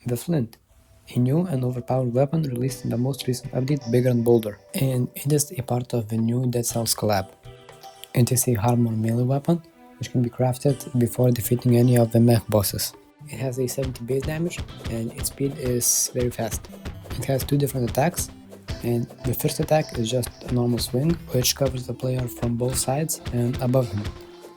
The Flint, a new and overpowered weapon released in the most recent update, Bigger and Boulder, and it is a part of the new Dead Cells collab. It is a armor melee weapon, which can be crafted before defeating any of the mech bosses. It has a 70 base damage, and its speed is very fast. It has two different attacks, and the first attack is just a normal swing, which covers the player from both sides and above him.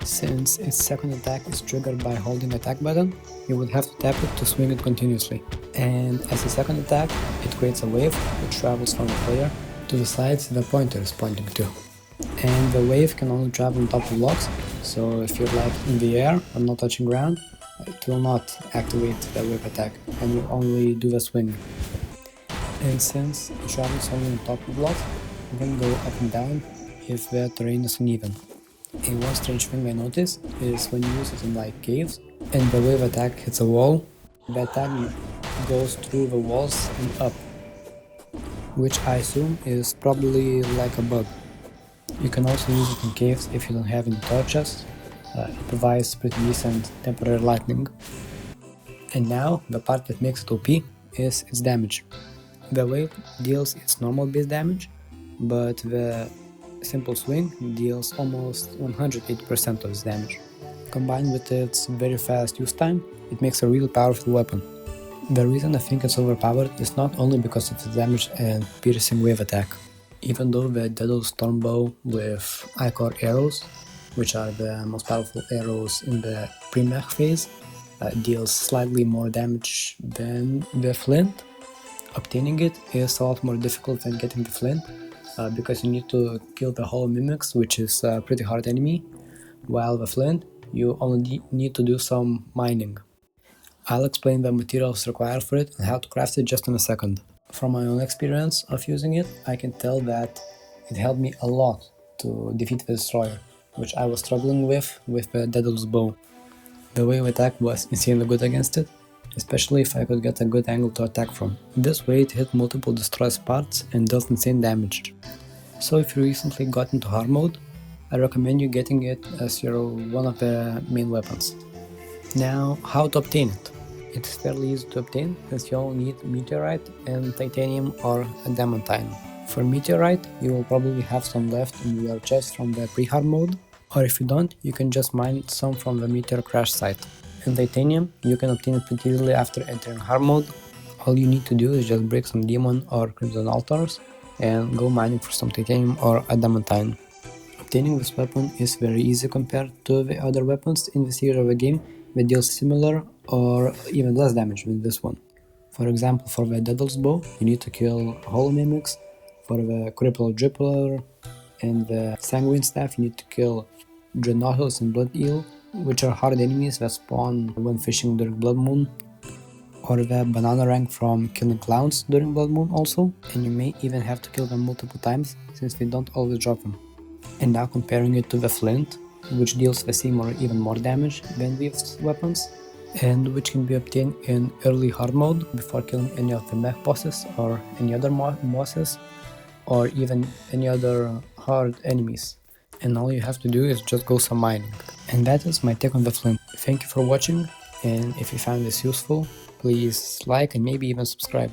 Since its second attack is triggered by holding attack button, you would have to tap it to swing it continuously. And as a second attack, it creates a wave which travels from the player to the sides the pointer is pointing to. And the wave can only travel on top of blocks, so if you're like in the air and not touching ground, it will not activate the wave attack and you only do the swing. And since it travels only on top of blocks, you can go up and down if the terrain is uneven. And one strange thing I noticed is when you use it in like caves and the wave attack hits a wall, the attack goes through the walls and up, which I assume is probably like a bug. You can also use it in caves if you don't have any torches. It provides pretty decent temporary lightning. And now the part that makes it OP is its damage. The wave deals its normal base damage, but the simple swing deals almost 180% of its damage. Combined with its very fast use time, it makes a really powerful weapon. The reason I think it's overpowered is not only because of its damage and piercing wave attack. Even though the Daedalus Stormbow with Ichor arrows, which are the most powerful arrows in the pre-mech phase, deals slightly more damage than the Flint, obtaining it is a lot more difficult than getting the Flint, because you need to kill the Hollow Mimics, which is a pretty hard enemy, while the Flint, you only need to do some mining. I'll explain the materials required for it and how to craft it just in a second. From my own experience of using it, I can tell that it helped me a lot to defeat the Destroyer, which I was struggling with the Daedalus Bow. The wave attack was insanely good against it, especially if I could get a good angle to attack from. This way it hit multiple destroys parts and does insane damage. So if you recently got into hard mode, I recommend you getting it as your one of the main weapons. Now, how to obtain it? It is fairly easy to obtain since you only need meteorite and titanium or adamantine. For meteorite, you will probably have some left in your chest from the pre-hard mode, or if you don't, you can just mine some from the meteor crash site. And titanium, you can obtain it pretty easily after entering hard mode. All you need to do is just break some demon or crimson altars and go mining for some titanium or adamantine. Obtaining this weapon is very easy compared to the other weapons in this era of the game that deal similar or even less damage than this one. For example, for the Daedalus Bow, you need to kill Hollow Mimics. For the Crippled Drippler and the Sanguine Staff, you need to kill Dreadnoughtus and Blood Eel, which are hard enemies that spawn when fishing during Blood Moon. Or the Banana Rank from killing clowns during Blood Moon also, and you may even have to kill them multiple times since they don't always drop them. And now comparing it to the Flint, which deals the same or even more damage than these weapons, and which can be obtained in early hard mode before killing any of the mech bosses or any other bosses, or even any other hard enemies. And all you have to do is just go some mining. And that is my take on the Flint. Thank you for watching, and if you found this useful, please like and maybe even subscribe.